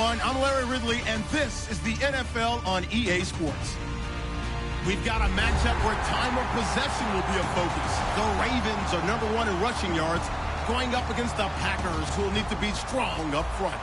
everyone. I'm Larry Ridley, and this is the NFL on EA Sports. We've got a matchup where time of possession will be a focus. The Ravens are #1 in rushing yards, going up against the Packers, who will need to be strong up front.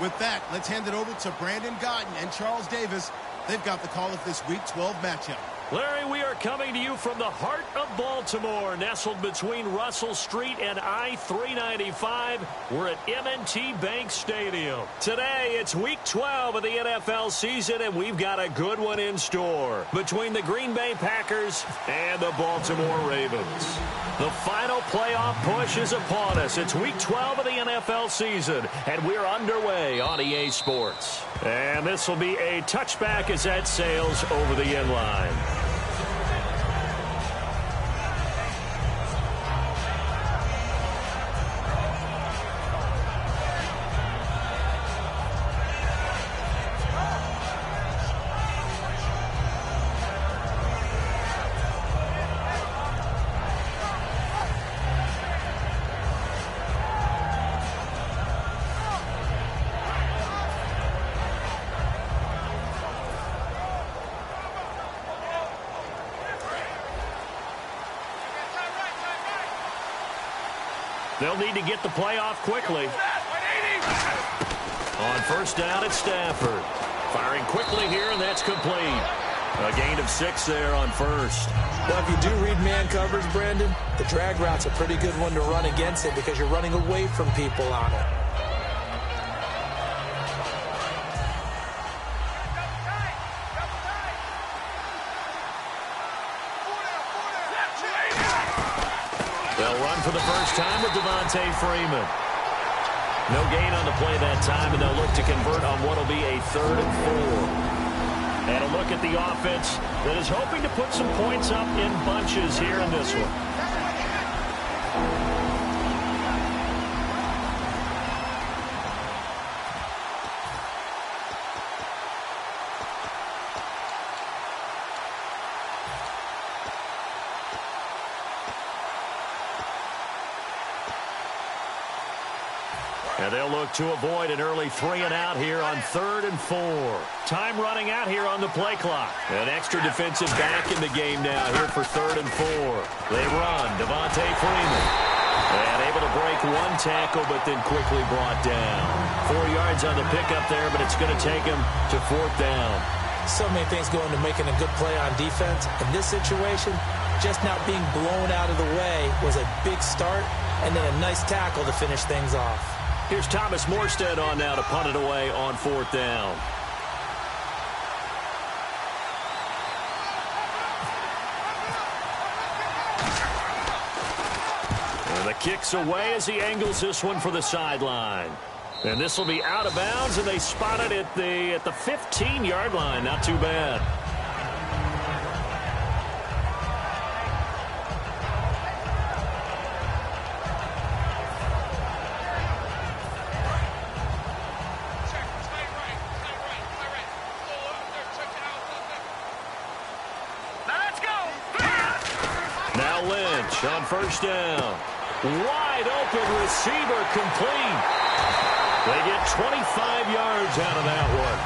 With that, let's hand it over to Brandon Gotton and Charles Davis. They've got the call of this Week 12 matchup. Larry, we are coming to you from the heart of Baltimore, nestled between Russell Street and I-395. We're at M&T Bank Stadium. Today, it's Week 12 of the NFL season, and we've got a good one in store between the Green Bay Packers and the Baltimore Ravens. The final playoff push is upon us. It's Week 12 of the NFL season, and we're underway on EA Sports. And this will be a touchback as that sails over the end line. They'll need to get the play off quickly. On first down, it's Stafford. Firing quickly here, and that's complete. A gain of 6 there on first. Well, if you do read man coverage, Brandon, the drag route's a pretty good one to run against it because you're running away from people on it. They'll run for the first time with Devontae Freeman. No gain on the play that time, and they'll look to convert on what will be a 3rd and 4. And a look at the offense that is hoping to put some points up in bunches here in this one. And they'll look to avoid an early 3 and out here on 3rd and 4. Time running out here on the play clock. An extra defensive back in the game now here for 3rd and 4. They run. Devontae Freeman. And able to break 1 tackle, but then quickly brought down. 4 yards on the pickup there, but it's going to take him to 4th down. So many things go into making a good play on defense. In this situation, just not being blown out of the way was a big start, and then a nice tackle to finish things off. Here's Thomas Morstead on now to punt it away on 4th down. And the kick's away as he angles this one for the sideline. And this will be out of bounds, and they spot it at the 15-yard line. Not too bad. On first down. Wide open receiver complete. They get 25 yards out of that one.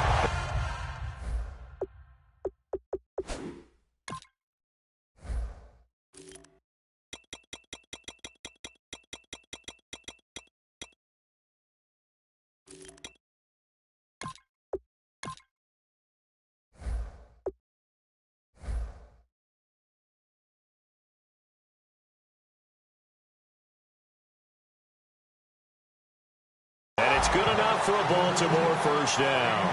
And it's good enough for a Baltimore first down.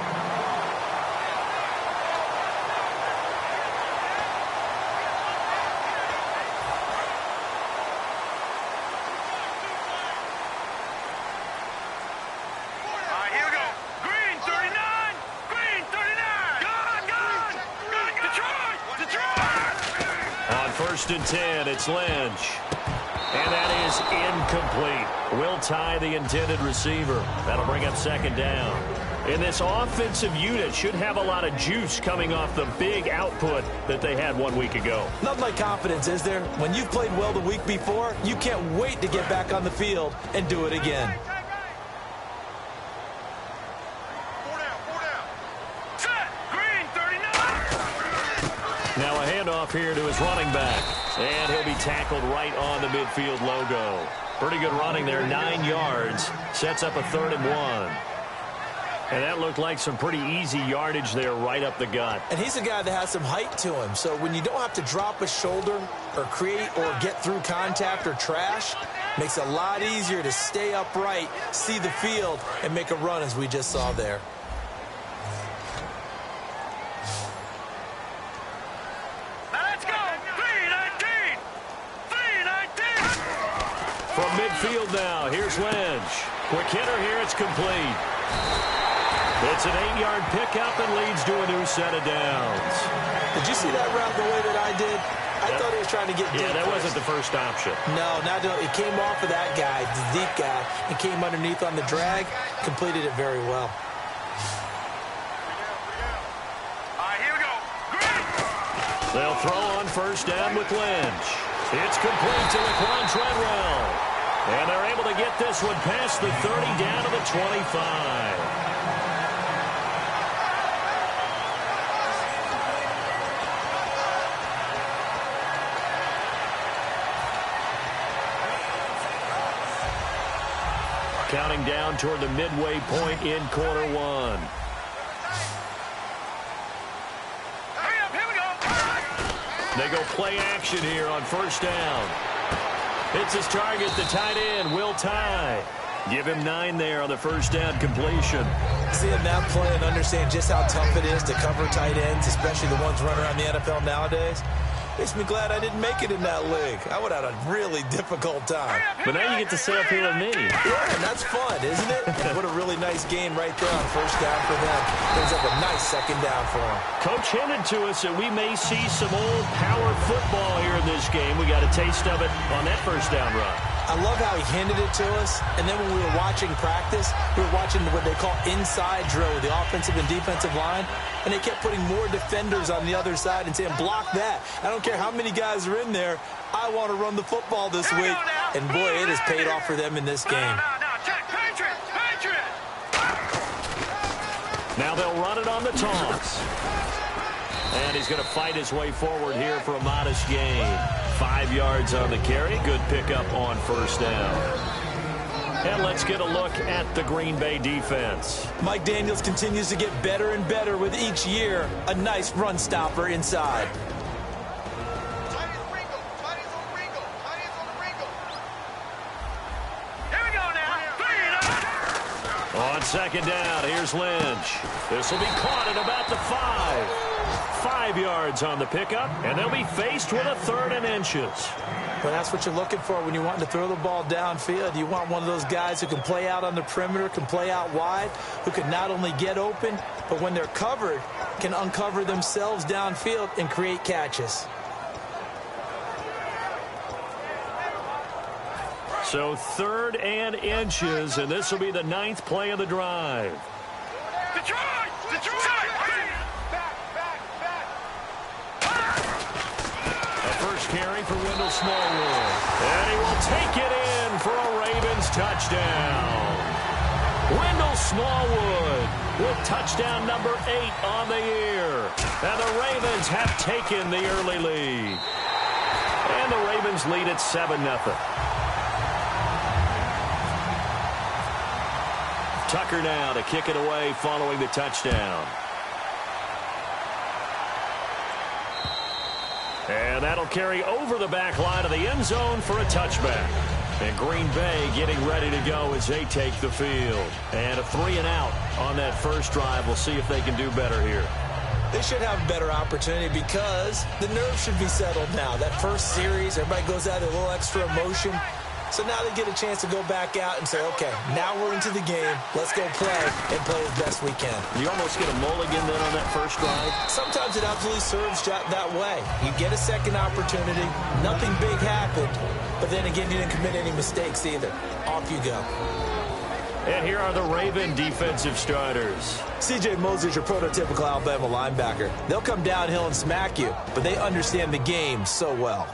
Here we go. Green 39. Green 39. Gone. Detroit. On 1st and 10, it's Lynch. And that is incomplete. Will tie the intended receiver. That'll bring up 2nd down. And this offensive unit should have a lot of juice coming off the big output that they had 1 week ago. Nothing like confidence, is there? When you've played well the week before, you can't wait to get back on the field and do it again. handoff here to his running back. And he'll be tackled right on the midfield logo. Pretty good running there, 9 yards. Sets up a 3rd and 1. And that looked like some pretty easy yardage there right up the gut. And he's a guy that has some height to him. So when you don't have to drop a shoulder or create or get through contact or trash, makes it a lot easier to stay upright, see the field, and make a run as we just saw there. Now let's go. 319. 319. From midfield now, here's Lynch. Quick hitter here, it's complete. It's an 8-yard pickup and leads to a new set of downs. Did you see that route the way that I did? I thought he was trying to get deep. Yeah, that wasn't the first option. No, it came off of that guy, the deep guy, and came underneath on the drag, completed it very well. All right, here we go. Green. They'll throw on first down with Lynch. It's complete to Laquan Treadwell. And they're able to get this one past the 30 down to the 25. Counting down toward the midway point in quarter 1. Hurry up, here we go. They go play action here on first down. It's his target, the tight end, Will Tye. Give him 9 there on the first down completion. Seeing that play and understand just how tough it is to cover tight ends, especially the ones running around the NFL nowadays, makes me glad I didn't make it in that league. I would have had a really difficult time. But now you get to sit up here with me. Yeah, and that's fun, isn't it? And what a really nice game right there on first down for them. Brings up a nice second down for them. Coach hinted to us that we may see some old power football here in this game. We got a taste of it on that first down run. I love how he handed it to us, and then when we were watching practice, we were watching what they call inside drill with the offensive and defensive line, and they kept putting more defenders on the other side and saying, block that. I don't care how many guys are in there. I want to run the football this week. And, boy, it has paid off for them in this game. No, check. Patriot. Now they'll run it on the toss. And he's going to fight his way forward here for a modest gain. 5 yards on the carry. Good pickup on first down. And let's get a look at the Green Bay defense. Mike Daniels continues to get better and better with each year. A nice run stopper inside. Here we go now. On second down, here's Lynch. This will be caught at about the 5. 5 yards on the pickup, and they'll be faced with a 3rd and inches. But that's what you're looking for when you want to throw the ball downfield. You want one of those guys who can play out on the perimeter, can play out wide, who can not only get open, but when they're covered, can uncover themselves downfield and create catches. So 3rd and inches, and this will be the 9th play of the drive. Detroit! Carry for Wendell Smallwood. And he will take it in for a Ravens touchdown. Wendell Smallwood with touchdown number 8 on the year. And the Ravens have taken the early lead. And the Ravens lead at 7-0. Tucker now to kick it away following the touchdown. And that'll carry over the back line of the end zone for a touchback. And Green Bay getting ready to go as they take the field. And a 3-and-out on that first drive. We'll see if they can do better here. They should have a better opportunity because the nerves should be settled now. That first series, everybody goes out with a little extra emotion. So now they get a chance to go back out and say, okay, now we're into the game. Let's go play and play as best we can. You almost get a mulligan then on that first drive? Sometimes it absolutely serves that way. You get a second opportunity. Nothing big happened. But then again, you didn't commit any mistakes either. Off you go. And here are the Raven defensive starters. C.J. Mosley's your prototypical Alabama linebacker. They'll come downhill and smack you, but they understand the game so well.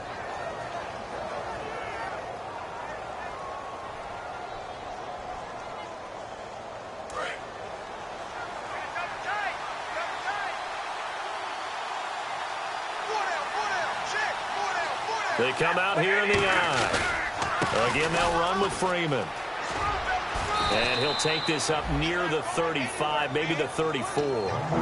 They come out here in the I. Again, they'll run with Freeman. And he'll take this up near the 35, maybe the 34.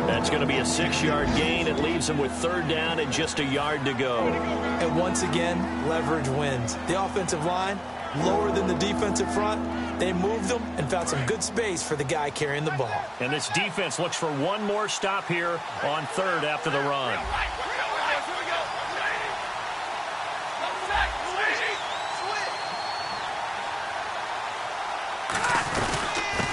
That's going to be a 6-yard gain. It leaves him with third down and just a yard to go. And once again, leverage wins. The offensive line, lower than the defensive front. They moved them and found some good space for the guy carrying the ball. And this defense looks for one more stop here on third after the run.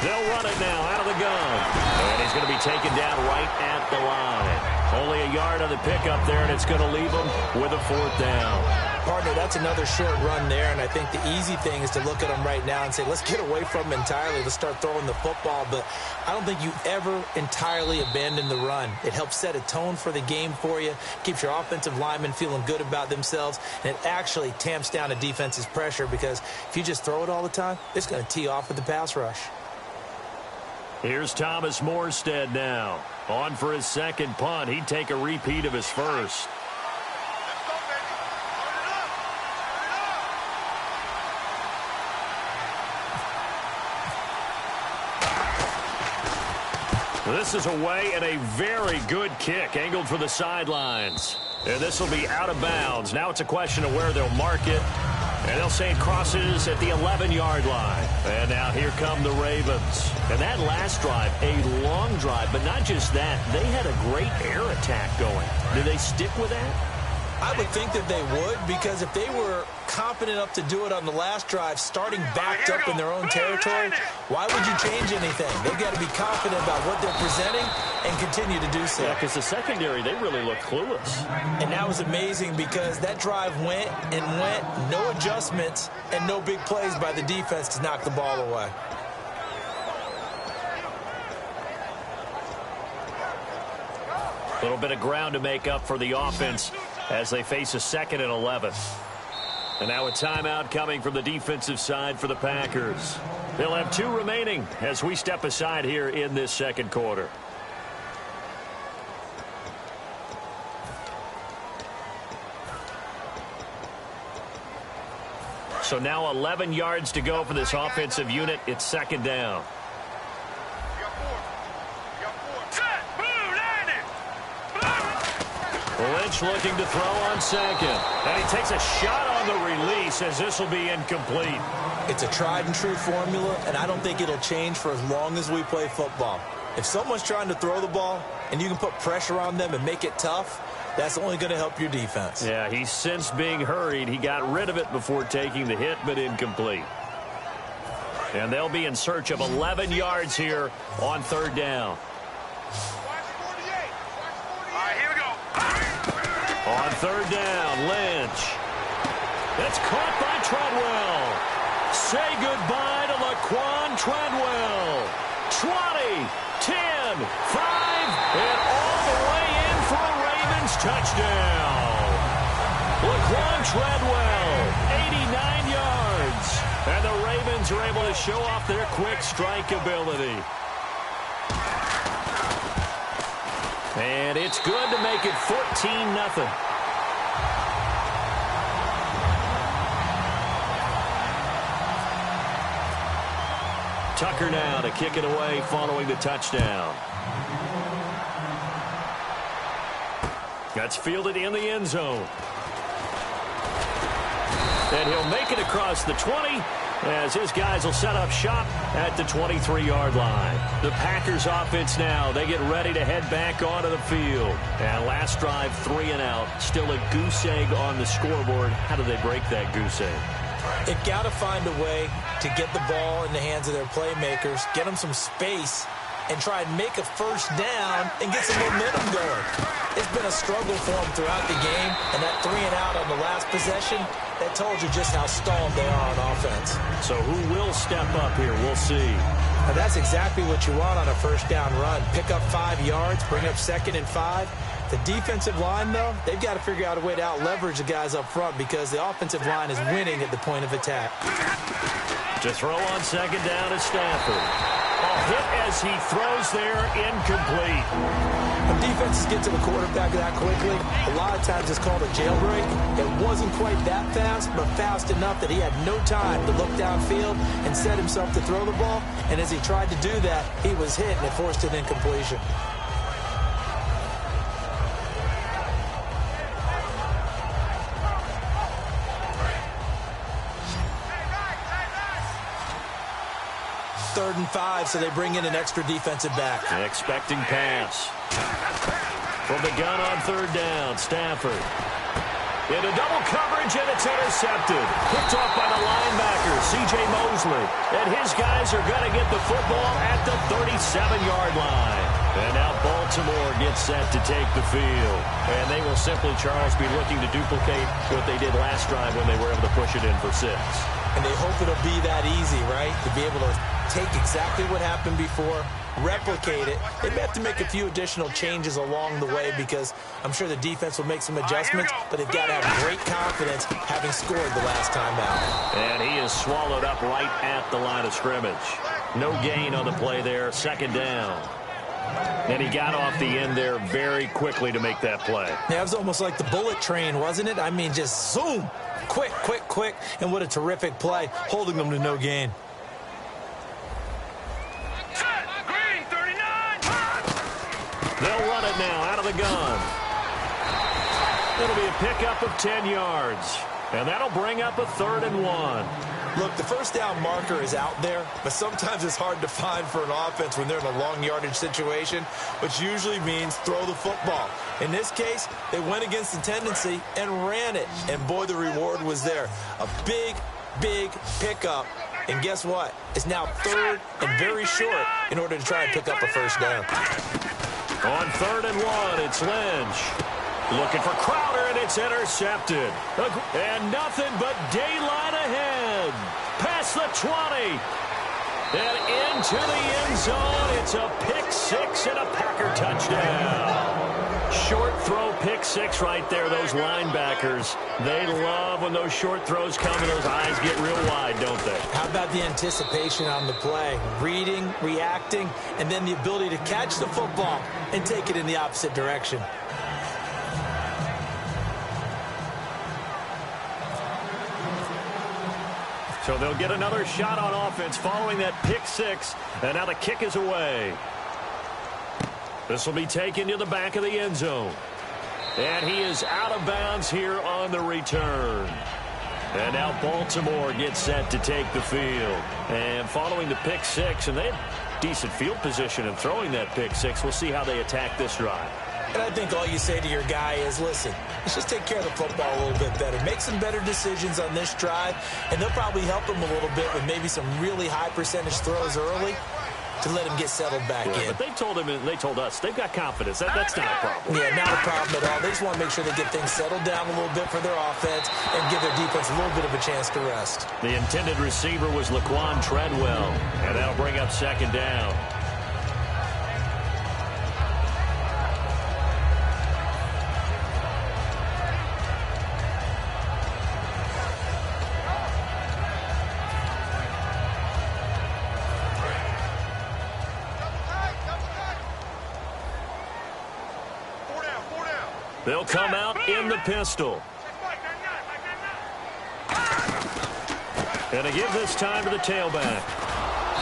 They'll run it now out of the gun. And he's going to be taken down right at the line. Only a yard on the pickup there, and it's going to leave him with a fourth down. Partner, that's another short run there, and I think the easy thing is to look at them right now and say, let's get away from them entirely. Let's start throwing the football. But I don't think you ever entirely abandon the run. It helps set a tone for the game for you, keeps your offensive linemen feeling good about themselves, and it actually tamps down a defense's pressure because if you just throw it all the time, it's going to tee off with the pass rush. Here's Thomas Morstead now. On for his second punt. He'd take a repeat of his first. This is away and a very good kick angled for the sidelines. And this will be out of bounds. Now it's a question of where they'll mark it. And they'll say it crosses at the 11-yard line. And now here come the Ravens. And that last drive, a long drive, but not just that. They had a great air attack going. Did they stick with that? I would think that they would, because if they were confident enough to do it on the last drive, starting backed up in their own territory, why would you change anything? They've got to be confident about what they're presenting and continue to do so. Yeah, because the secondary, they really look clueless. And that was amazing because that drive went and went, no adjustments, and no big plays by the defense to knock the ball away. A little bit of ground to make up for the offense as they face a 2nd and 11. And now a timeout coming from the defensive side for the Packers. They'll have 2 remaining as we step aside here in this second quarter. So now 11 yards to go for this offensive unit. It's 2nd down. Lynch looking to throw on second. And he takes a shot on the release as this will be incomplete. It's a tried and true formula, and I don't think it'll change for as long as we play football. If someone's trying to throw the ball and you can put pressure on them and make it tough, that's only going to help your defense. Yeah, he's since being hurried. He got rid of it before taking the hit, but incomplete. And they'll be in search of 11 yards here on 3rd down. On 3rd down, Lynch. That's caught by Treadwell. Say goodbye to Laquan Treadwell. 20, 10, 5, and all the way in for a Ravens touchdown. Laquan Treadwell, 89 yards. And the Ravens are able to show off their quick strike ability. And it's good to make it 14-0. Tucker now to kick it away following the touchdown. That's fielded in the end zone. And he'll make it across the 20 as his guys will set up shop at the 23-yard line. The Packers offense now, they get ready to head back onto the field. And last drive, 3 and out. Still a goose egg on the scoreboard. How do they break that goose egg? They've got to find a way to get the ball in the hands of their playmakers, get them some space, and try and make a first down and get some momentum going. It's been a struggle for them throughout the game, and that 3 and out on the last possession, that told you just how stalled they are on offense. So who will step up here? We'll see. Now that's exactly what you want on a first down run. Pick up 5 yards, bring up 2nd and 5. The defensive line, though, they've got to figure out a way to out-leverage the guys up front because the offensive line is winning at the point of attack. To throw on 2nd down is Stafford. A hit as he throws there, incomplete. When defenses get to the quarterback that quickly, a lot of times it's called a jailbreak. It wasn't quite that fast, but fast enough that he had no time to look downfield and set himself to throw the ball. And as he tried to do that, he was hit, and it forced an incompletion. Third and 5, so they bring in an extra defensive back. Expecting pass. From the gun on third down, Stafford. Into double coverage, and it's intercepted. Picked off by the linebacker, C.J. Mosley. And his guys are going to get the football at the 37-yard line. And now Baltimore gets set to take the field. And they will simply, Charles, be looking to duplicate what they did last drive when they were able to push it in for 6. And they hope it'll be that easy, right? To be able to take exactly what happened before, replicate it. They may have to make a few additional changes along the way because I'm sure the defense will make some adjustments, but they've got to have great confidence having scored the last time out. And he is swallowed up right at the line of scrimmage. No gain on the play there, second down. And he got off the end there very quickly to make that play. Yeah, it was almost like the bullet train, wasn't it? I mean, just zoom, quick, quick, quick, and what a terrific play, holding them to no gain. They'll run it now out of the gun. It'll be a pickup of 10 yards. And that'll bring up a 3rd and 1. Look, the first down marker is out there, but sometimes it's hard to find for an offense when they're in a long yardage situation, which usually means throw the football. In this case, they went against the tendency and ran it. And boy, the reward was there. A big, big pickup. And guess what? It's now 3rd and very short in order to try and pick up a first down. On 3rd and 1, it's Lynch. Looking for Crowder, and it's intercepted. And nothing but daylight ahead. Past the 20. And into the end zone. It's a pick 6 and a Packer touchdown. Short throw, pick 6 right there. Those linebackers, they love when those short throws come and those eyes get real wide, don't they? How about the anticipation on the play? Reading, reacting, and then the ability to catch the football and take it in the opposite direction. So they'll get another shot on offense following that pick 6, and now the kick is away. This will be taken to the back of the end zone. And he is out of bounds here on the return. And now Baltimore gets set to take the field. And following the pick 6, and they have decent field position in throwing that pick 6. We'll see how they attack this drive. And I think all you say to your guy is, listen, let's just take care of the football a little bit better. Make some better decisions on this drive, and they'll probably help him a little bit with maybe some really high percentage throws early to let him get settled back in. But they told him, and they told us, they've got confidence. That's not a problem. Yeah, not a problem at all. They just want to make sure they get things settled down a little bit for their offense and give their defense a little bit of a chance to rest. The intended receiver was Laquan Treadwell, and that'll bring up second down. They'll come out in the pistol. And to give this time to the tailback.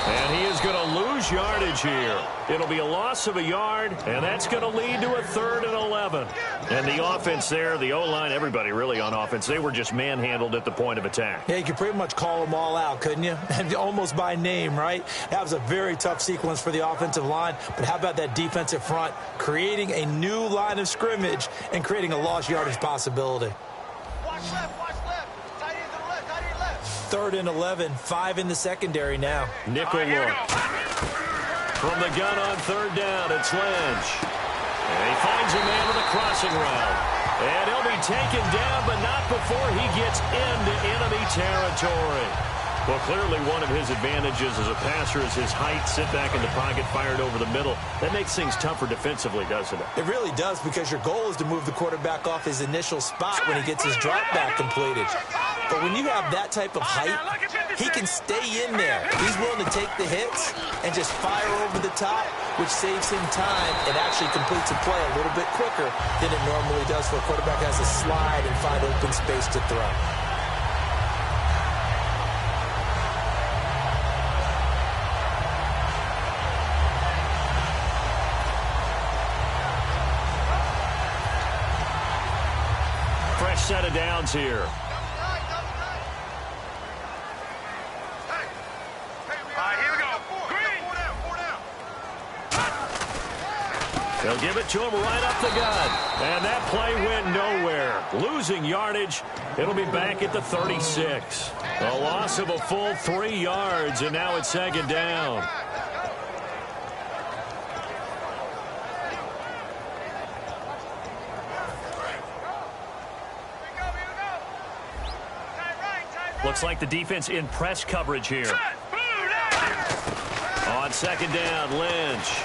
And he is going to lose yardage here. It'll be a loss of a yard, and that's going to lead to a 3rd and 11. And the offense there, the O-line, everybody really on offense, they were just manhandled at the point of attack. Yeah, you could pretty much call them all out, couldn't you? Almost by name, right? That was a very tough sequence for the offensive line. But how about that defensive front creating a new line of scrimmage and creating a lost yardage possibility? Watch left, watch left. Tight end to the left, tight end left. 3rd and 11, 5 in the secondary now. Nickel look. From the gun on 3rd down, it's Lynch. And he finds a man with a crossing route. And he'll be taken down, but not before he gets into enemy territory. Well, clearly one of his advantages as a passer is his height, sit back in the pocket, fired over the middle. That makes things tougher defensively, doesn't it? It really does, because your goal is to move the quarterback off his initial spot when he gets his drop back completed. But when you have that type of height, he can stay in there. He's willing to take the hits and just fire over the top, which saves him time and actually completes a play a little bit quicker than it normally does for a quarterback has to slide and find open space to throw. Fresh set of downs here. They'll give it to him right up the gut. And that play went nowhere. Losing yardage. It'll be back at the 36. A loss of a full 3 yards, and now it's second down. Looks like the defense in press coverage here. On second down, Lynch.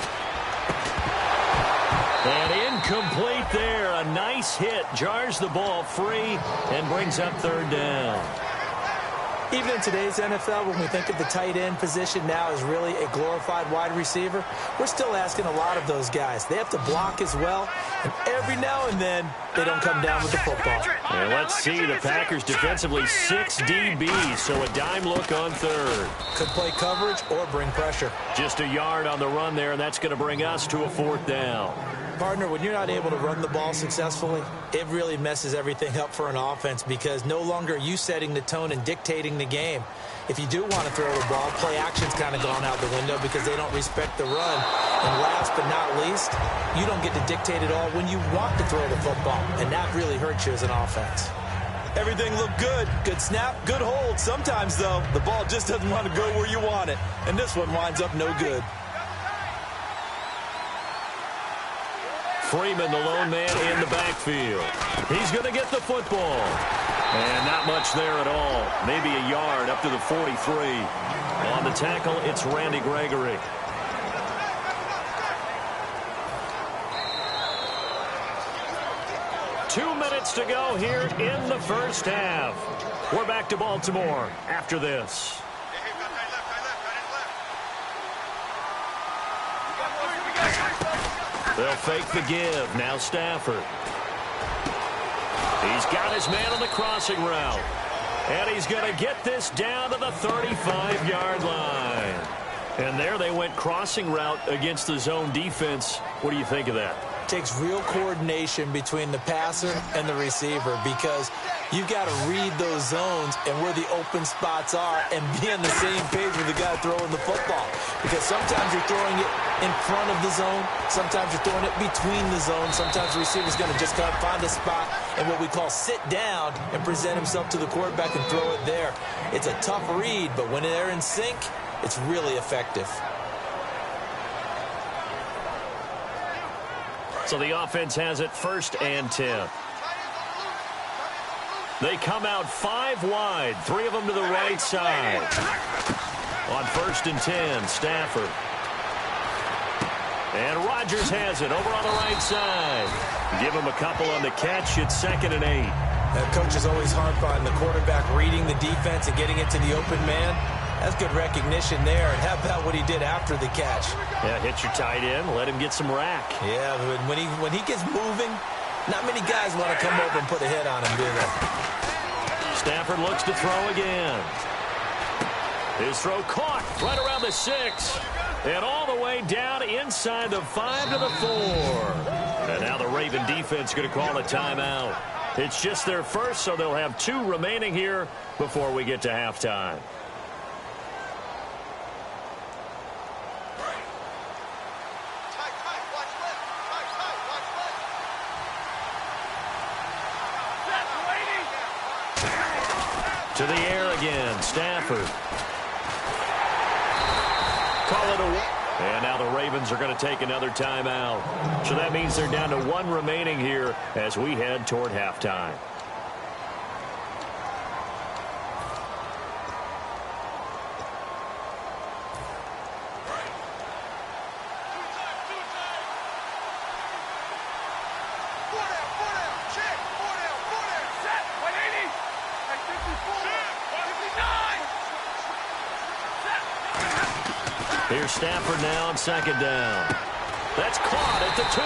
And incomplete there. A nice hit. Jars the ball free and brings up third down. Even in today's NFL, when we think of the tight end position now as really a glorified wide receiver, we're still asking a lot of those guys. They have to block as well, and every now and then, they don't come down with the football. And let's see, the Packers defensively 6 DBs, so a dime look on third. Could play coverage or bring pressure. Just a yard on the run there, and that's going to bring us to a fourth down. Partner, when you're not able to run the ball successfully, it really messes everything up for an offense because no longer are you setting the tone and dictating the game. If you do want to throw the ball, play action's kind of gone out the window because they don't respect the run. And last but not least, you don't get to dictate it all when you want to throw the football, and that really hurts you as an offense. Everything looked good. Good snap, good hold. Sometimes, though, the ball just doesn't want to go where you want it, and this one winds up no good. Freeman, the lone man in the backfield. He's going to get the football. And not much there at all. Maybe a yard up to the 43. On the tackle, it's Randy Gregory. Two minutes to go here in the first half. We're back to Baltimore after this. They'll fake the give. Now Stafford. He's got his man on the crossing route. And he's going to get this down to the 35-yard line. And there they went crossing route against the zone defense. What do you think of that? Takes real coordination between the passer and the receiver because you've got to read those zones and where the open spots are and be on the same page with the guy throwing the football. Because sometimes you're throwing it in front of the zone. Sometimes you're throwing it between the zones. Sometimes the receiver's going to just kind of find a spot and what we call sit down and present himself to the quarterback and throw it there. It's a tough read, but when they're in sync, it's really effective. So the offense has it 1st and 10. They come out 5 wide, 3 of them to the right side. On 1st and 10, Stafford. And Rodgers has it over on the right side. Give him a couple on the catch. It's 2nd and 8. Coaches always harp on the quarterback reading the defense and getting it to the open man. That's good recognition there. And how about what he did after the catch? Yeah, hit your tight end. Let him get some rack. Yeah, but when he gets moving, not many guys want to come over and put a hit on him, do they? Stafford looks to throw again. His throw caught right around the 6. And all the way down inside the 5 to the 4. And now the Raven defense going to call a timeout. It's just their first, so they'll have 2 remaining here before we get to halftime. To the air again, Stafford. Call it away. And now the Ravens are going to take another timeout. So that means they're down to 1 remaining here as we head toward halftime. Here's Stafford now on second down. That's caught at the 2.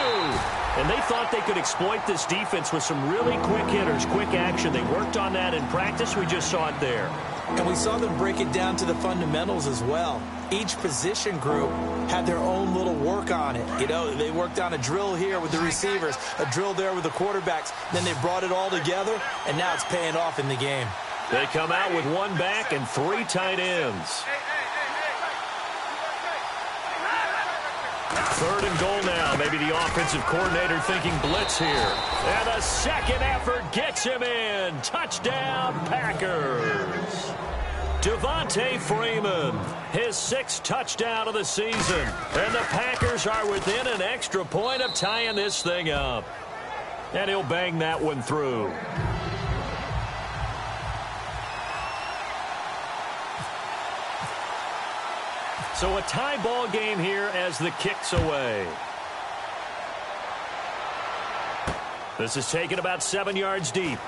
And they thought they could exploit this defense with some really quick hitters, quick action. They worked on that in practice. We just saw it there. And we saw them break it down to the fundamentals as well. Each position group had their own little work on it. You know, they worked on a drill here with the receivers, a drill there with the quarterbacks. Then they brought it all together, and now it's paying off in the game. They come out with 1 back and 3 tight ends. 3rd and goal now. Maybe the offensive coordinator thinking blitz here. And a second effort gets him in. Touchdown, Packers. Devontae Freeman, his 6th touchdown of the season. And the Packers are within an extra point of tying this thing up. And he'll bang that one through. So a tie ball game here as the kick's away. This is taken about 7 yards deep.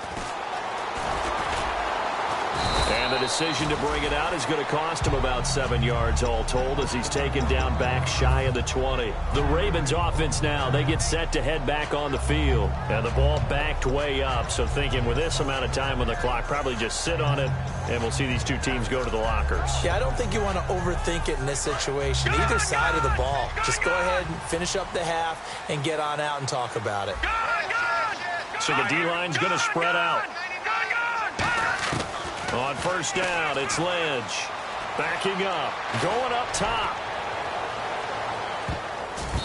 And the decision to bring it out is going to cost him about 7 yards all told as he's taken down back shy of the 20. The Ravens offense now, they get set to head back on the field. And the ball backed way up, so thinking with this amount of time on the clock, probably just sit on it, and we'll see these two teams go to the lockers. Yeah, I don't think you want to overthink it in this situation. Either side of the ball. Just go ahead and finish up the half and get on out and talk about it. So the D-line's going to spread out. On first down, it's Lynch. Backing up. Going up top.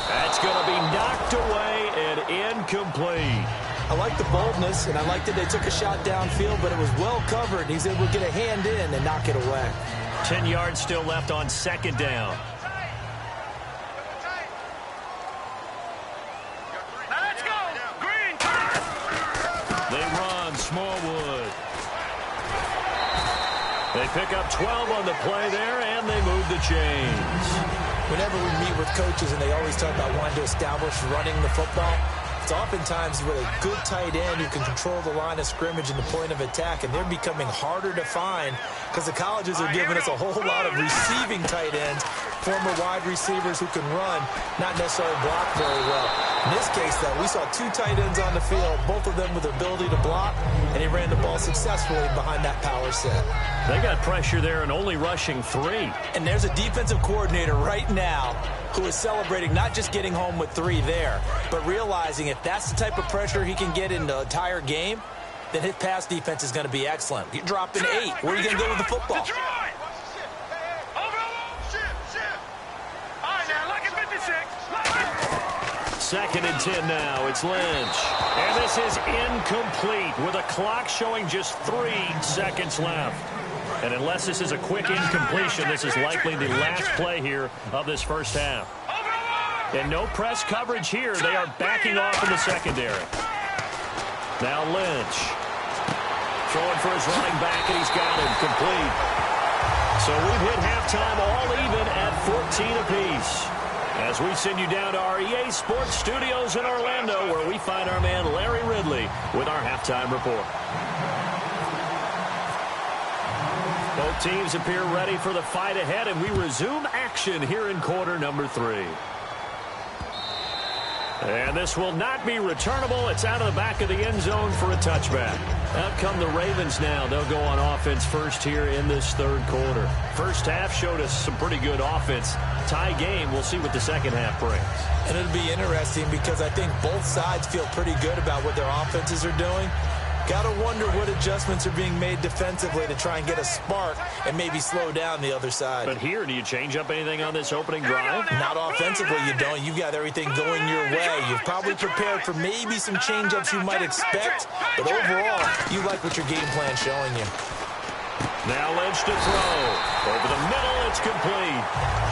That's going to be knocked away and incomplete. I like the boldness, and I like that they took a shot downfield, but it was well covered. He's able to get a hand in and knock it away. 10 yards still left on second down. Let's go! Green! They run Smallwood. They pick up 12 on the play there, and they move the chains. Whenever we meet with coaches and they always talk about wanting to establish running the football, it's oftentimes with a good tight end who can control the line of scrimmage and the point of attack, and they're becoming harder to find because the colleges are giving us a whole lot of receiving tight ends, former wide receivers who can run, not necessarily block very well. In this case, though, we saw 2 tight ends on the field, both of them with the ability to block, and he ran the ball successfully behind that power set. They got pressure there and only rushing 3. And there's a defensive coordinator right now who is celebrating not just getting home with 3 there, but realizing if that's the type of pressure he can get in the entire game, then his pass defense is going to be excellent. You're dropping 8. Where are you going to go with the football? Second and 10 now. It's Lynch. And this is incomplete with a clock showing just 3 seconds left. And unless this is a quick incompletion, this is likely the last play here of this first half. And no press coverage here. They are backing off in the secondary. Now Lynch. Throwing for his running back, and he's got him complete. So we've hit halftime all even at 14 apiece. As we send you down to our EA Sports Studios in Orlando, where we find our man Larry Ridley with our halftime report. Both teams appear ready for the fight ahead, and we resume action here in quarter number 3. And this will not be returnable. It's out of the back of the end zone for a touchback. Out come the Ravens now. They'll go on offense first here in this third quarter. First half showed us some pretty good offense. Tie game. We'll see what the second half brings. And it'll be interesting because I think both sides feel pretty good about what their offenses are doing. Got to wonder what adjustments are being made defensively to try and get a spark and maybe slow down the other side. But here, do you change up anything on this opening drive? Not offensively, you don't. You've got everything going your way. You've probably prepared for maybe some change-ups you might expect, but overall, you like what your game plan's showing you. Now Lynch to throw. Over the middle, it's complete.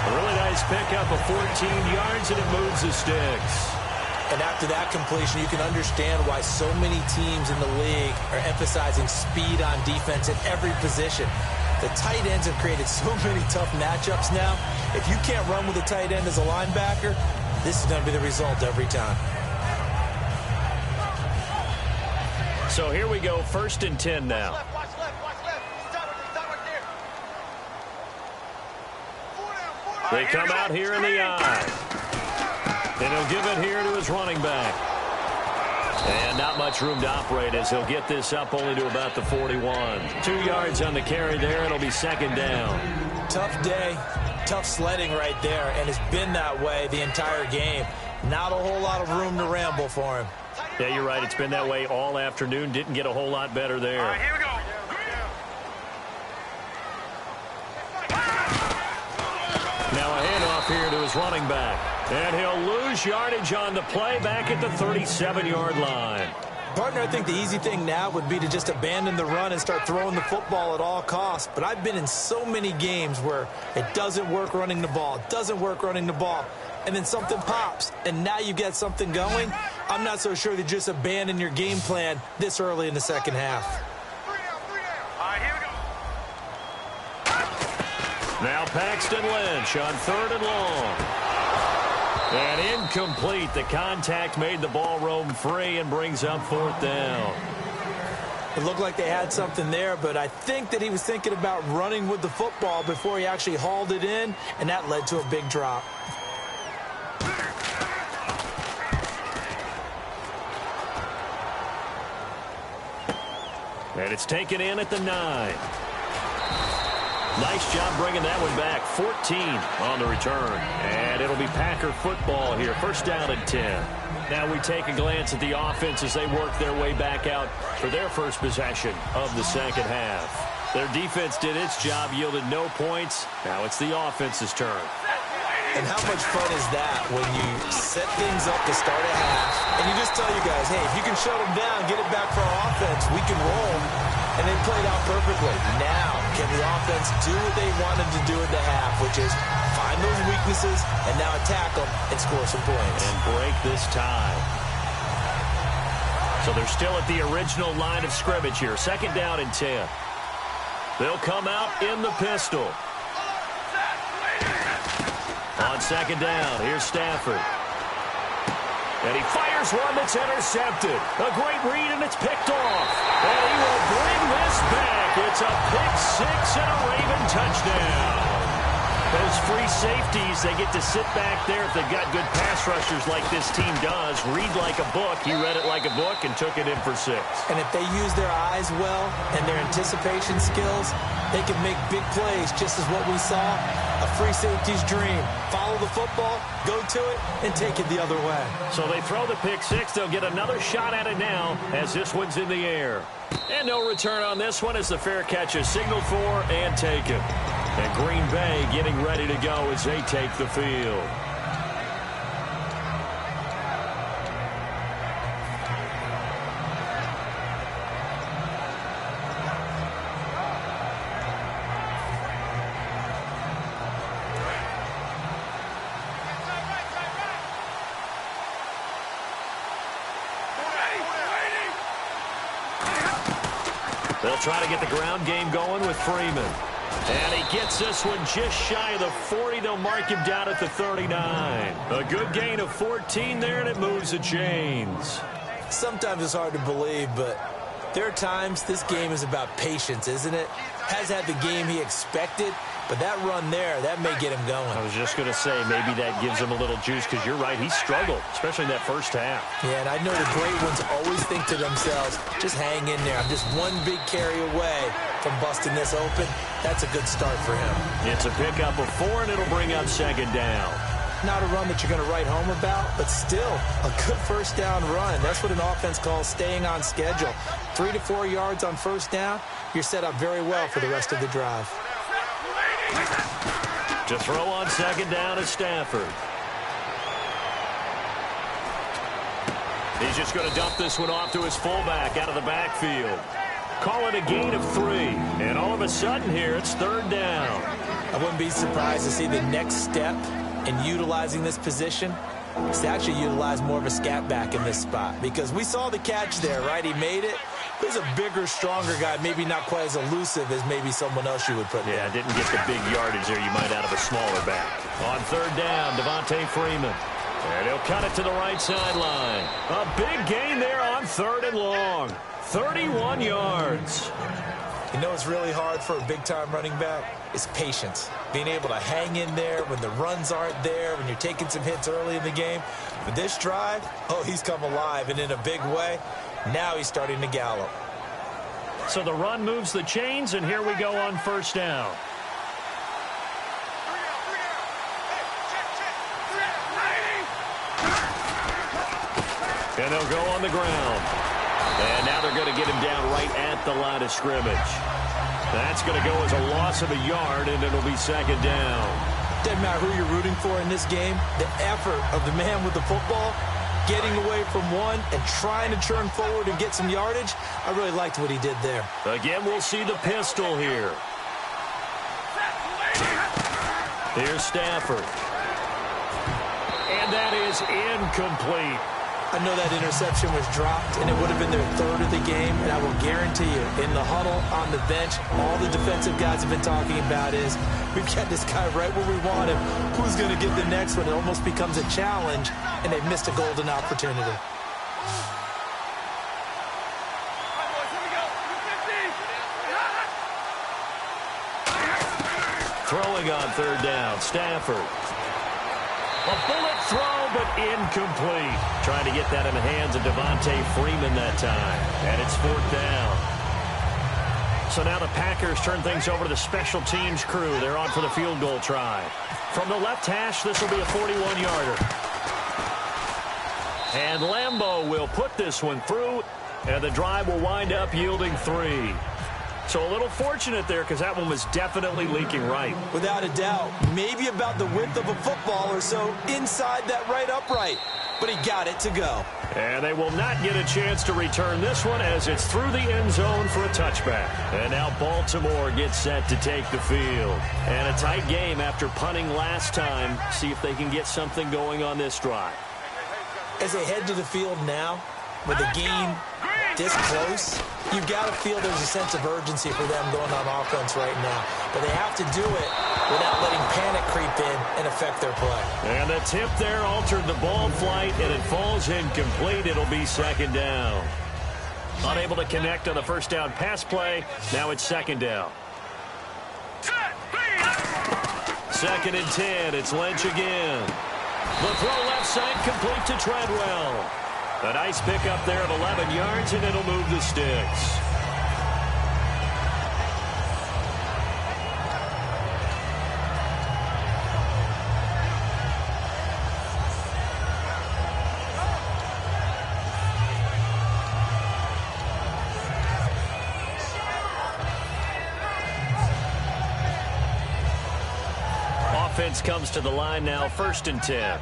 A really nice pickup of 14 yards, and it moves the sticks. And after that completion, you can understand why so many teams in the league are emphasizing speed on defense at every position. The tight ends have created so many tough matchups now. If you can't run with a tight end as a linebacker, this is going to be the result every time. So here we go, 1st and 10 now. Watch left, watch left. Stop right there. They come out here in the eye. And he'll give it here to his running back. And not much room to operate as he'll get this up only to about the 41. 2 yards on the carry there. It'll be second down. Tough day, tough sledding right there, and it's been that way the entire game. Not a whole lot of room to ramble for him. Yeah, you're right. It's been that way all afternoon. Didn't get a whole lot better there. All right, here we go. Now a handoff here to his running back. And he'll lose yardage on the play back at the 37-yard line. Partner, I think the easy thing now would be to just abandon the run and start throwing the football at all costs. But I've been in so many games where it doesn't work running the ball, and then something pops, and now you get something going. I'm not so sure to just abandon your game plan this early in the second half. 3 down. All right, here we go. Now Paxton Lynch on 3rd and long. And incomplete. The contact made the ball roam free and brings up 4th down. It looked like they had something there, but I think that he was thinking about running with the football before he actually hauled it in, and that led to a big drop. And it's taken in at the 9. Nice job bringing that one back. 14 on the return. And it'll be Packer football here. First down and 10. Now we take a glance at the offense as they work their way back out for their first possession of the second half. Their defense did its job, yielded no points. Now it's the offense's turn. And how much fun is that when you set things up to start a half, and you just tell you guys, hey, if you can shut them down, get it back for our offense, we can roll. And they played out perfectly. Now, can the offense do what they wanted to do at the half, which is find those weaknesses and now attack them and score some points. And break this tie. So they're still at the original line of scrimmage here. Second down and 10. They'll come out in the pistol. On second down, here's Stafford. And he fires one that's intercepted. A great read, and it's picked off. And he will bring this back. It's a pick six and a Raven touchdown. Those free safeties, they get to sit back there if they've got good pass rushers like this team does. Read like a book. He read it like a book and took it in for 6. And if they use their eyes well and their anticipation skills, they can make big plays, just as what we saw. A free safety's dream. Follow the football, go to it, and take it the other way. So they throw the pick six. They'll get another shot at it now as this one's in the air. And no return on this one as the fair catch is signaled for and taken. And Green Bay getting ready to go as they take the field. They'll try to get the ground game going with Freeman. And he gets this one just shy of the 40. They'll mark him down at the 39. A good gain of 14 there, and it moves the chains. Sometimes it's hard to believe, but there are times this game is about patience, isn't it? Has had the game he expected, but that run there, that may get him going. I was just going to say, maybe that gives him a little juice, because you're right, he struggled, especially in that first half. Yeah, and I know the great ones always think to themselves, just hang in there. I'm just one big carry away from busting this open. That's a good start for him. It's a pickup of 4, and it'll bring up second down. Not a run that you're going to write home about, but still a good first down run. That's what an offense calls staying on schedule. 3 to 4 yards on first down, you're set up very well for the rest of the drive. To throw on second down is Stafford. He's just going to dump this one off to his fullback out of the backfield. Call it a gain of 3. And all of a sudden here, it's third down. I wouldn't be surprised to see the next step in utilizing this position is to actually utilize more of a scat back in this spot. Because we saw the catch there, right? He made it. He's a bigger, stronger guy, maybe not quite as elusive as maybe someone else you would put there. Yeah, didn't get the big yardage there you might out of a smaller back. On third down, Devontae Freeman. And he'll cut it to the right sideline. A big gain there on 3rd and long. 31 yards. You know it's really hard for a big-time running back? It's patience. Being able to hang in there when the runs aren't there, when you're taking some hits early in the game. But this drive, oh, he's come alive, and in a big way. Now he's starting to gallop. So the run moves the chains, and here we go on first down. And they'll go on the ground. And now they're going to get him down right at the line of scrimmage. That's going to go as a loss of a yard, and it'll be second down. Doesn't matter who you're rooting for in this game. The effort of the man with the football, getting away from one and trying to turn forward and get some yardage, I really liked what he did there. Again, we'll see the pistol here. Here's Stafford. And that is incomplete. I know that interception was dropped, and it would have been their third of the game, and I will guarantee you, in the huddle, on the bench, all the defensive guys have been talking about is, we've got this guy right where we want him. Who's going to get the next one? It almost becomes a challenge, and they've missed a golden opportunity. Throwing on third down, Stafford. A bullet throw, but incomplete. Trying to get that in the hands of Devontae Freeman that time. And it's fourth down. So now the Packers turn things over to the special teams crew. They're on for the field goal try. From the left hash, this will be a 41-yarder. And Lambeau will put this one through, and the drive will wind up yielding 3. So a little fortunate there because that one was definitely leaking right. Without a doubt. Maybe about the width of a football or so inside that right upright. But he got it to go. And they will not get a chance to return this one as it's through the end zone for a touchback. And now Baltimore gets set to take the field. And a tight game after punting last time. See if they can get something going on this drive. As they head to the field now, with the game this close, you've got to feel there's a sense of urgency for them going on offense right now. But they have to do it without letting panic creep in and affect their play. And the tip there altered the ball flight, and it falls incomplete. It'll be second down. Unable to connect on the first down pass play. Now it's second down. Second and 10. It's Lynch again. The throw left side complete to Treadwell. A nice pickup there of 11 yards, and it'll move the sticks. Offense comes to the line now, first and 10.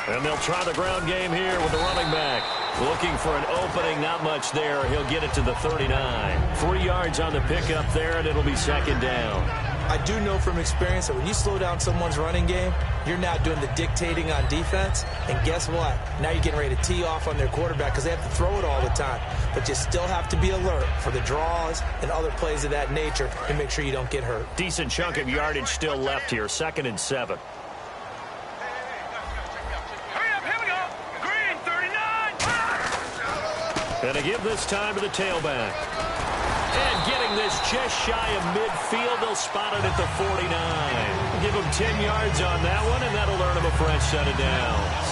And they'll try the ground game here with the running back. Looking for an opening, not much there. He'll get it to the 39. 3 yards on the pickup there, and it'll be second down. I do know from experience that when you slow down someone's running game, you're now doing the dictating on defense. And guess what? Now you're getting ready to tee off on their quarterback because they have to throw it all the time. But you still have to be alert for the draws and other plays of that nature to make sure you don't get hurt. Decent chunk of yardage still left here, second and 7. And to give this time to the tailback. And getting this just shy of midfield, they'll spot it at the 49. Give him 10 yards on that one, and that'll earn him a fresh set of downs.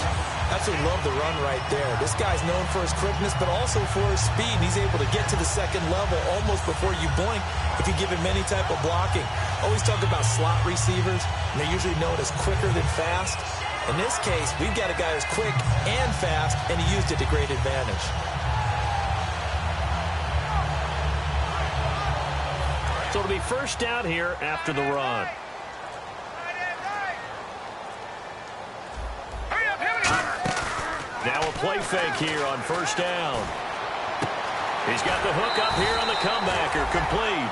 Absolutely love the run right there. This guy's known for his quickness, but also for his speed. He's able to get to the second level almost before you blink if you give him any type of blocking. Always talk about slot receivers, and they're usually known as quicker than fast. In this case, we've got a guy who's quick and fast, and he used it to great advantage. So it'll be first down here after the run. Now a play fake here on first down. He's got the hook up here on the comebacker, complete.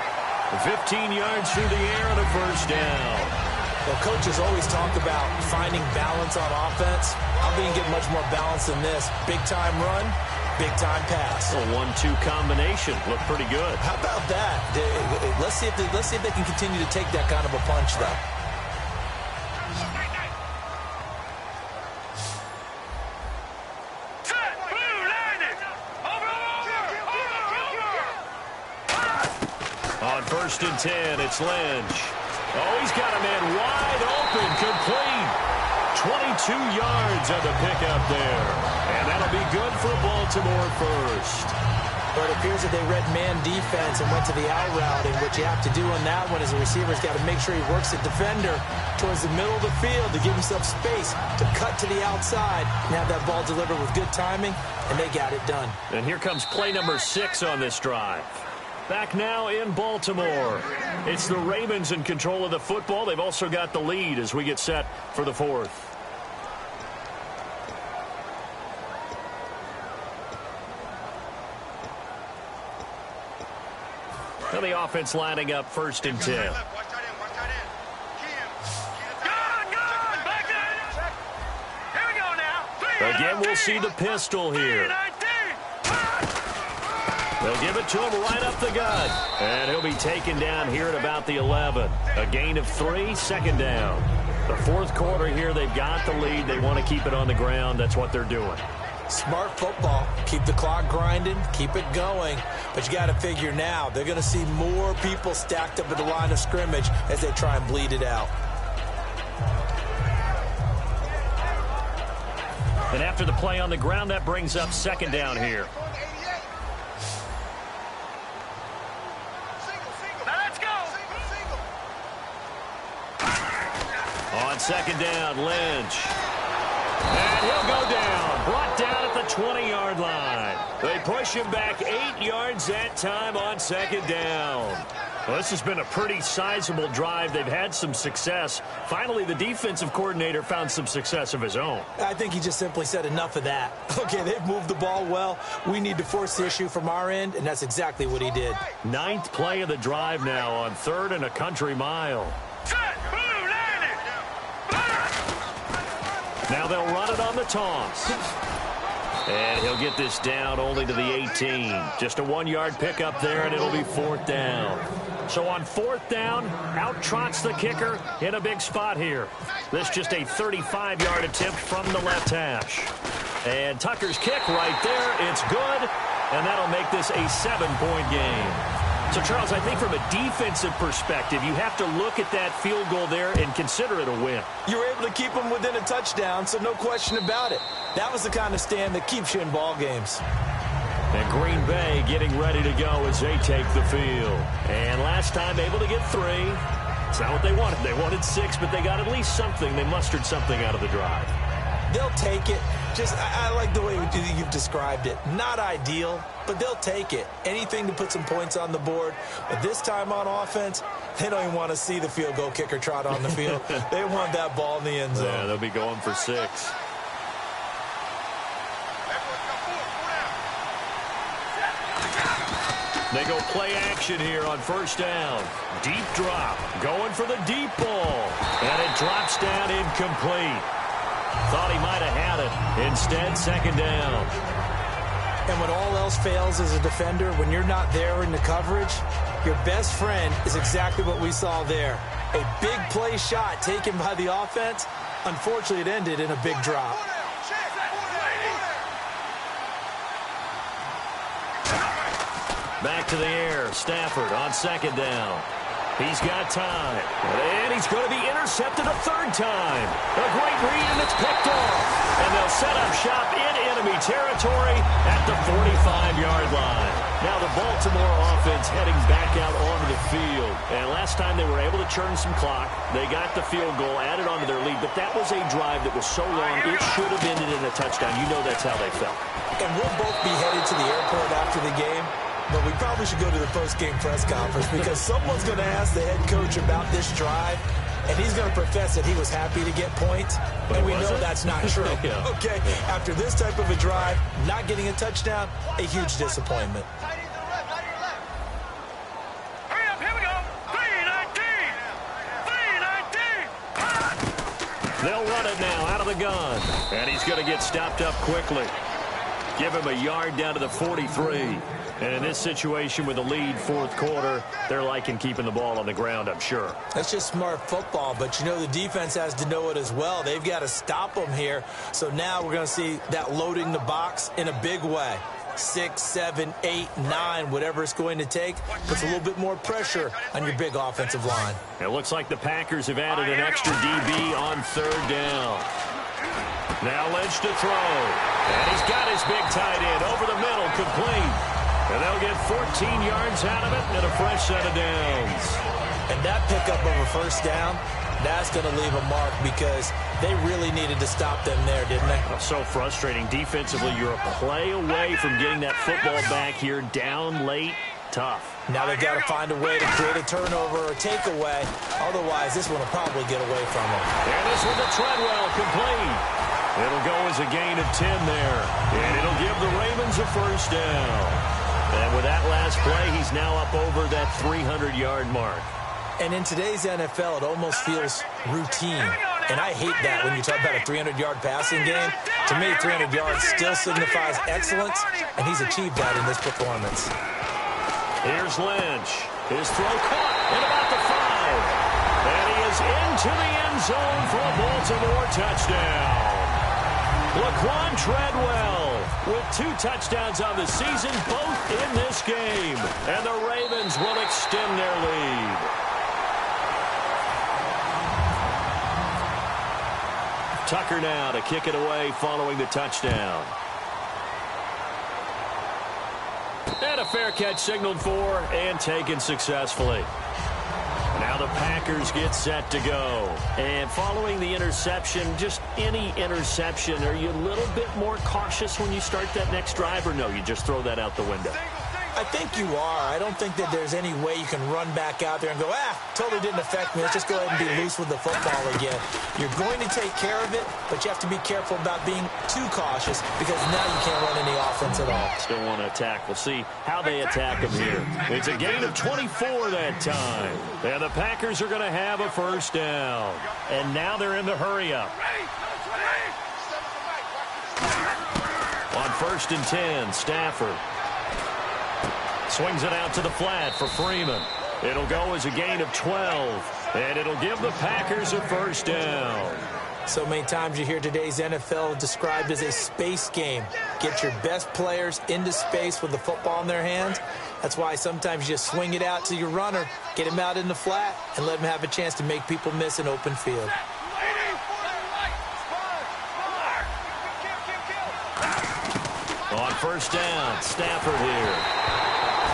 15 yards through the air and a first down. Well, coaches always talk about finding balance on offense. I think you get much more balance than this. Big-time run, big-time pass. A 1-2 combination. Looked pretty good. How about that? Let's see if they can continue to take that kind of a punch, though. On 1st and 10, it's Lynch. Oh, he's got a man wide open, complete. 22 yards on the pickup there. And that'll be good for Baltimore first. But it appears that they read man defense and went to the out route. And what you have to do on that one is the receiver's got to make sure he works the defender towards the middle of the field to give himself space to cut to the outside and have that ball delivered with good timing, and they got it done. And here comes play number 6 on this drive. Back now in Baltimore. It's the Ravens in control of the football. They've also got the lead as we get set for the 4th. Now the offense lining up 1st and 10. Again, we'll see the pistol here. They'll give it to him right up the gut. And he'll be taken down here at about the 11. A gain of 3, 2nd down. The 4th quarter here, they've got the lead. They want to keep it on the ground. That's what they're doing. Smart football. Keep the clock grinding. Keep it going. But you got to figure now, they're going to see more people stacked up at the line of scrimmage as they try and bleed it out. And after the play on the ground, that brings up 2nd down here. On 2nd down, Lynch. And he'll go down. Brought down at the 20-yard line. They push him back 8 yards that time on 2nd down. Well, this has been a pretty sizable drive. They've had some success. Finally, the defensive coordinator found some success of his own. I think he just simply said enough of that. Okay, they've moved the ball well. We need to force the issue from our end, and that's exactly what he did. 9th play of the drive now on 3rd and a country mile. Now they'll run it on the toss. And he'll get this down only to the 18. Just a 1-yard pickup there, and it'll be 4th down. So on 4th down, out trots the kicker in a big spot here. This just a 35-yard attempt from the left hash. And Tucker's kick right there. It's good, and that'll make this a 7-point game. So, Charles, I think from a defensive perspective, you have to look at that field goal there and consider it a win. You were able to keep them within a touchdown, so no question about it. That was the kind of stand that keeps you in ball games. And Green Bay getting ready to go as they take the field. And last time able to get 3. It's not what they wanted. They wanted 6, but they got at least something. They mustered something out of the drive. They'll take it. I like the way you've described it. Not ideal, but they'll take it. Anything to put some points on the board. But this time on offense, they don't even want to see the field goal kicker trot on the field. They want that ball in the end zone. Yeah, they'll be going for 6. They go play action here on 1st down. Deep drop. Going for the deep ball. And it drops down incomplete. Thought he might have had it. Instead, 2nd down. And when all else fails as a defender, when you're not there in the coverage, your best friend is exactly what we saw there. A big play shot taken by the offense. Unfortunately, it ended in a big drop. Back to the air. Stafford on 2nd down. He's got time. And he's going to be intercepted a 3rd time. A great read, and it's picked off. And they'll set up shop in enemy territory at the 45-yard line. Now the Baltimore offense heading back out onto the field. And last time they were able to churn some clock. They got the field goal, added onto their lead. But that was a drive that was so long, it should have ended in a touchdown. You know that's how they felt. And we'll both be headed to the airport after the game. But we probably should go to the post-game press conference because someone's going to ask the head coach about this drive, and he's going to profess that he was happy to get points, and we know that's not true. Yeah. Okay, after this type of a drive, not getting a touchdown, a huge disappointment. Hurry up, here we go. 3-19. They'll run it now out of the gun, and he's going to get stopped up quickly. Give him a yard down to the 43. And in this situation with the lead 4th quarter, they're liking keeping the ball on the ground, I'm sure. That's just smart football, but you know the defense has to know it as well. They've got to stop them here. So now we're going to see that loading the box in a big way. 6, 7, 8, 9, whatever it's going to take, puts a little bit more pressure on your big offensive line. It looks like the Packers have added an extra DB on 3rd down. Now Lynch to throw. And he's got his big tight end over the middle, complete. And they'll get 14 yards out of it and a fresh set of downs. And that pickup of a 1st down, that's going to leave a mark because they really needed to stop them there, didn't they? Oh, so frustrating. Defensively, you're a play away from getting that football back here, down late. Tough. Now they've got to find a way to create a turnover or takeaway. Otherwise, this one will probably get away from them. And this one to Treadwell, complete. It'll go as a gain of 10 there. And it'll give the Ravens a 1st down. And with that last play, he's now up over that 300-yard mark. And in today's NFL, it almost feels routine. And I hate that when you talk about a 300-yard passing game. To me, 300 yards still signifies excellence, and he's achieved that in this performance. Here's Lynch. His throw caught at about the 5. And he is into the end zone for a Baltimore touchdown. Laquan Treadwell with 2 touchdowns on the season, both in this game. And the Ravens will extend their lead. Tucker now to kick it away following the touchdown. And a fair catch signaled for and taken successfully. Now the Packers get set to go. And following the interception, just any interception, are you a little bit more cautious when you start that next drive, or no, you just throw that out the window? I think you are. I don't think that there's any way you can run back out there and go, totally didn't affect me. Let's just go ahead and be loose with the football again. You're going to take care of it, but you have to be careful about being too cautious because now you can't run any offense at all. Still want to attack. We'll see how they attack him here. It's a gain of 24 that time. And the Packers are going to have a 1st down. And now they're in the hurry-up. On 1st and 10, Stafford swings it out to the flat for Freeman. It'll go as a gain of 12, and it'll give the Packers a 1st down. So many times you hear today's NFL described as a space game. Get your best players into space with the football in their hands. That's why sometimes you just swing it out to your runner, get him out in the flat, and let him have a chance to make people miss an open field. On 1st down, Stafford here.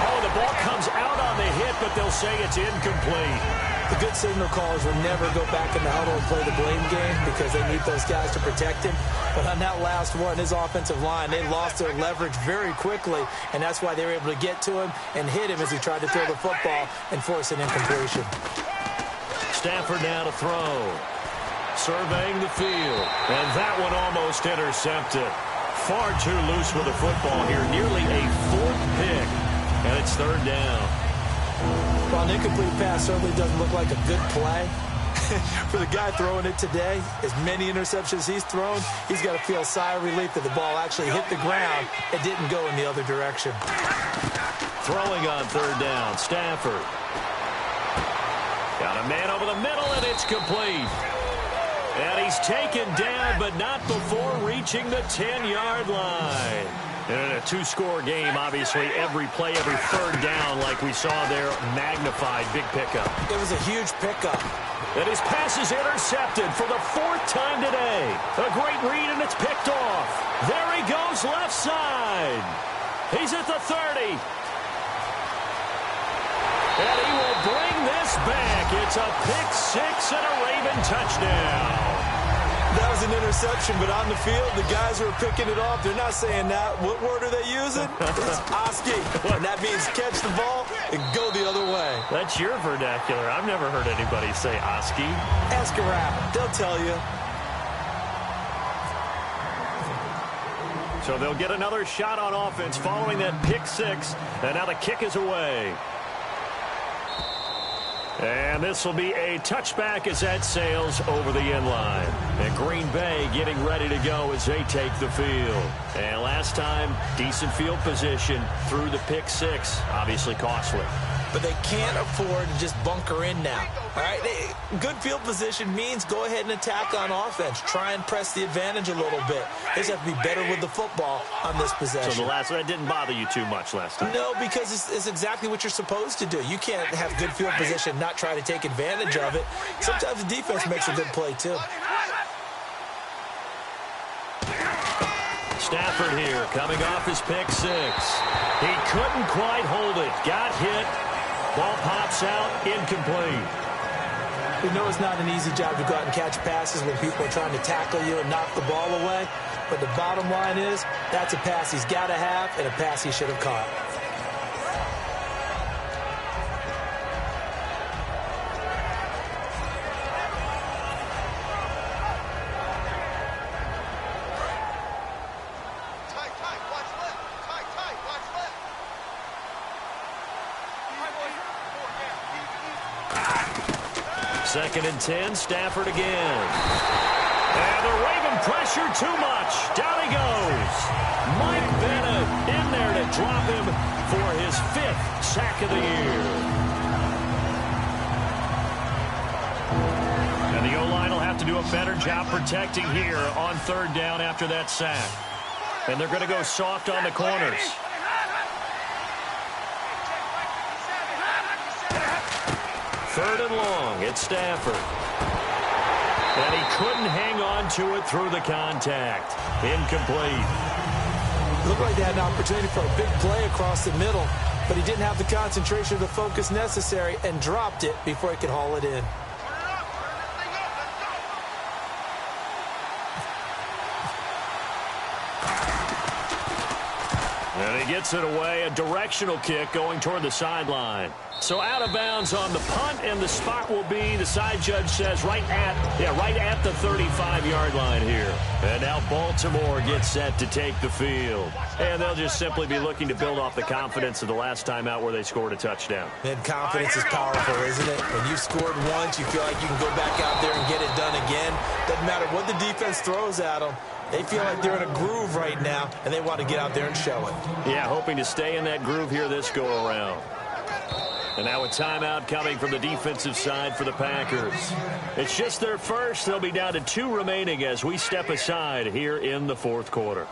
Oh, the ball comes out on the hit, but they'll say it's incomplete. The good signal callers will never go back in the huddle and play the blame game because they need those guys to protect him. But on that last one, his offensive line, they lost their leverage very quickly, and that's why they were able to get to him and hit him as he tried to throw the football and force an incompletion. Stafford now to throw. Surveying the field, and that one almost intercepted. Far too loose with the football here, nearly a 4th pick. And it's 3rd down. Well, an incomplete pass certainly doesn't look like a good play. For the guy throwing it today, as many interceptions he's thrown, he's got to feel a sigh of relief that the ball actually hit the ground and didn't go in the other direction. Throwing on 3rd down, Stafford. Got a man over the middle, and it's complete. And he's taken down, but not before reaching the 10-yard line. And in a 2-score game, obviously, every play, every 3rd down, like we saw there, magnified. Big pickup. It was a huge pickup. And his pass is intercepted for the 4th time today. A great read, and it's picked off. There he goes, left side. He's at the 30. And he will bring this back. It's a pick-6 and a Raven touchdown. That was an interception, but on the field, the guys who are picking it off, they're not saying that. What word are they using? It's Oski. And that means catch the ball and go the other way. That's your vernacular. I've never heard anybody say Oski. Ask a rap. They'll tell you. So they'll get another shot on offense following that pick-6. And now the kick is away. And this will be a touchback as that sails over the end line. And Green Bay getting ready to go as they take the field. And last time, decent field position through the pick-6. Obviously costly. but they can't afford to just bunker in now. All right, good field position means go ahead and attack on offense. Try and press the advantage a little bit. They just have to be better with the football on this possession. So the last one, that didn't bother you too much last time? No, because it's exactly what you're supposed to do. You can't have good field position, not try to take advantage of it. Sometimes the defense makes a good play, too. Stafford here, coming off his pick six. He couldn't quite hold it. Got hit. Ball pops out, incomplete. We know it's not an easy job to go out and catch passes when people are trying to tackle you and knock the ball away. But the bottom line is, that's a pass he's got to have and a pass he should have caught. Second and 10, Stafford again. And the Raven pressure too much. Down he goes. Mike Bennett in there to drop him for his 5th sack of the year. And the O-line will have to do a better job protecting here on 3rd down after that sack. And they're going to go soft on the corners. Third and long, it's Stafford. And he couldn't hang on to it through the contact. Incomplete. Looked like they had an opportunity for a big play across the middle, but he didn't have the concentration or the focus necessary and dropped it before he could haul it in. And he gets it away, a directional kick going toward the sideline. So out of bounds on the punt, and the spot will be, the side judge says, right at the 35-yard line here. And now Baltimore gets set to take the field. And they'll just simply be looking to build off the confidence of the last time out where they scored a touchdown. And confidence is powerful, isn't it? When you've scored once, you feel like you can go back out there and get it done again. Doesn't matter what the defense throws at them. They feel like they're in a groove right now, and they want to get out there and show it. Yeah, hoping to stay in that groove here this go-around. And now a timeout coming from the defensive side for the Packers. It's just their first. They'll be down to 2 remaining as we step aside here in the 4th quarter.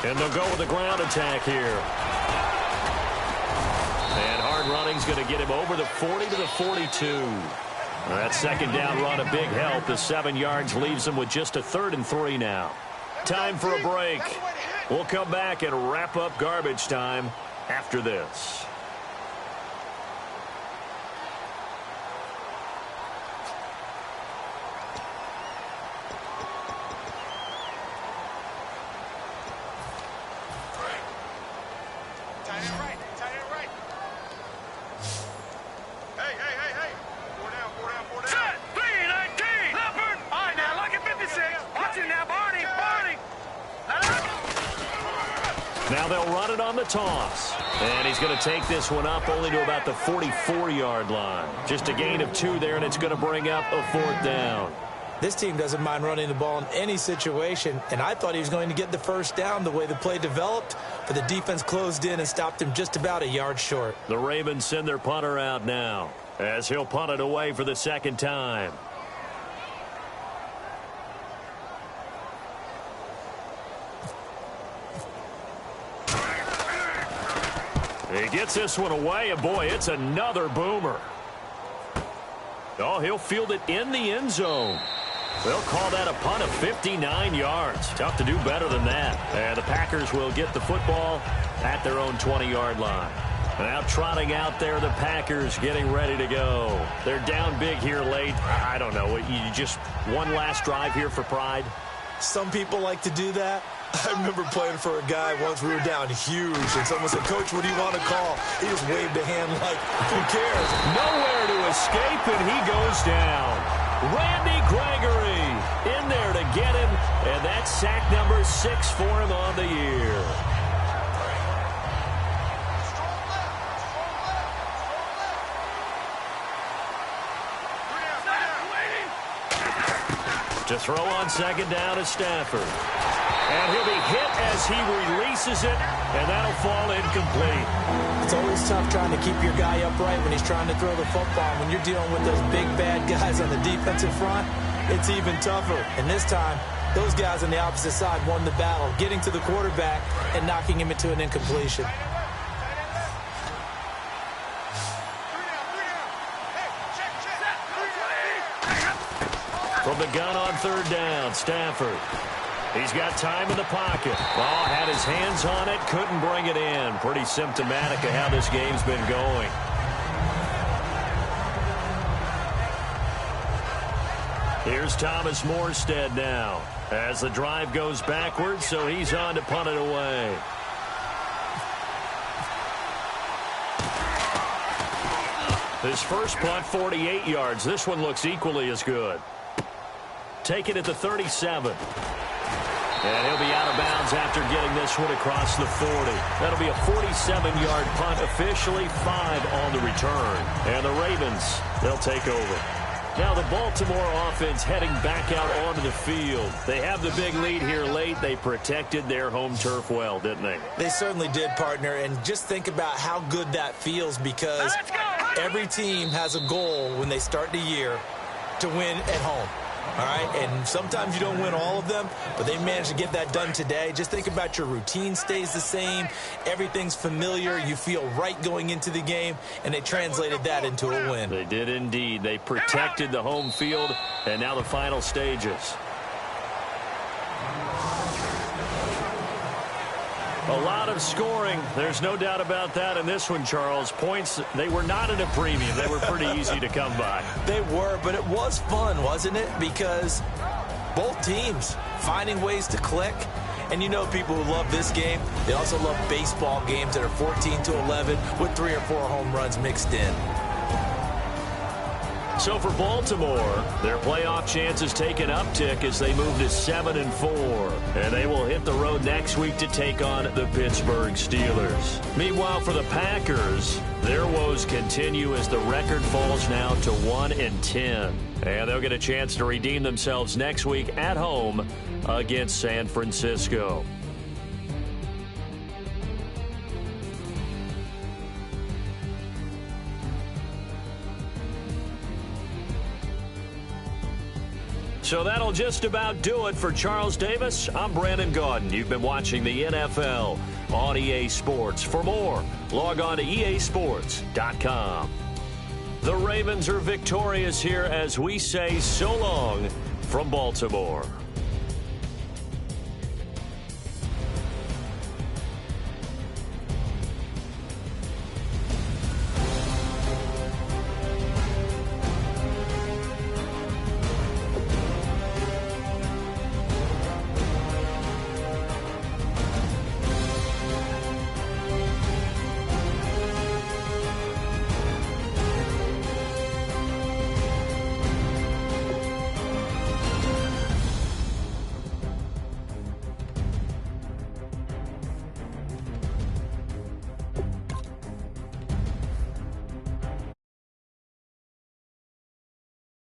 And they'll go with the ground attack here. And hard running's going to get him over the 40 to the 42. That second down run a big help. The 7 yards leaves him with just a 3rd and 3 now. Time for a break. We'll come back and wrap up garbage time after this. Now they'll run it on the toss. And he's going to take this one up only to about the 44-yard line. Just a gain of 2 there, and it's going to bring up a 4th down. This team doesn't mind running the ball in any situation, and I thought he was going to get the 1st down the way the play developed, but the defense closed in and stopped him just about a yard short. The Ravens send their punter out now as he'll punt it away for the 2nd time. He gets this one away, and boy, it's another boomer. Oh, he'll field it in the end zone. They'll call that a punt of 59 yards. Tough to do better than that. And the Packers will get the football at their own 20-yard line. Now trotting out there, the Packers getting ready to go. They're down big here late. I don't know. You just one last drive here for pride? Some people like to do that. I remember playing for a guy once. We were down huge, and someone said, "Coach, what do you want to call?" He just waved a hand like, who cares? Nowhere to escape, and he goes down. Randy Gregory in there to get him, and that's sack number 6 for him on the year. To throw on second down is Stafford. And he'll be hit as he releases it, and that'll fall incomplete. It's always tough trying to keep your guy upright when he's trying to throw the football. When you're dealing with those big, bad guys on the defensive front, it's even tougher. And this time, those guys on the opposite side won the battle, getting to the quarterback and knocking him into an incompletion. From the gun on third down, Stafford. He's got time in the pocket. Oh, had his hands on it, couldn't bring it in. Pretty symptomatic of how this game's been going. Here's Thomas Morstead now as the drive goes backwards, so he's on to punt it away. His first punt, 48 yards. This one looks equally as good. Take it at the 37. And he'll be out of bounds after getting this one across the 40. That'll be a 47-yard punt, officially 5 on the return. And the Ravens, they'll take over. Now the Baltimore offense heading back out onto the field. They have the big lead here late. They protected their home turf well, didn't they? They certainly did, partner. And just think about how good that feels, because every team has a goal when they start the year to win at home. All right, and sometimes you don't win all of them, but they managed to get that done today. Just think about your routine stays the same. Everything's familiar. You feel right going into the game, and they translated that into a win. They did indeed. They protected the home field, and now the final stages. A lot of scoring. There's no doubt about that in this one, Charles. Points, they were not at a premium. They were pretty easy to come by. They were, but it was fun, wasn't it? Because both teams finding ways to click. And you know people who love this game, they also love baseball games that are 14-11 with 3 or 4 home runs mixed in. So for Baltimore, their playoff chances take an uptick as they move to 7-4. And they will hit the road next week to take on the Pittsburgh Steelers. Meanwhile, for the Packers, their woes continue as the record falls now to 1-10. And they'll get a chance to redeem themselves next week at home against San Francisco. So that'll just about do it for Charles Davis. I'm Brandon Gaudin. You've been watching the NFL on EA Sports. For more, log on to easports.com. The Ravens are victorious here as we say so long from Baltimore.